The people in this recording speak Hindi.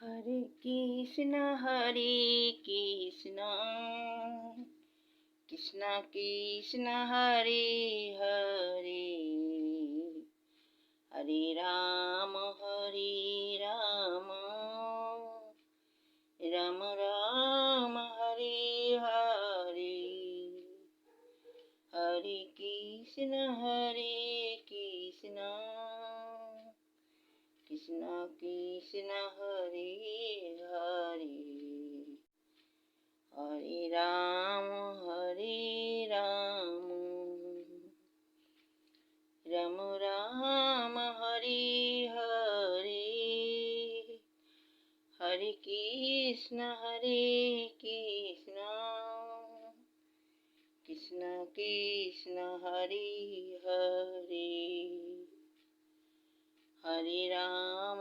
हरे कृष्णा कृष्णा कृष्णा हरे हरे हरे राम राम राम हरे हरे हरे कृष्णा कृष्णा कृष्णा हरे हरे हरे राम राम राम हरे हरे हरे कृष्णा कृष्णा कृष्णा हरे हरे हरे राम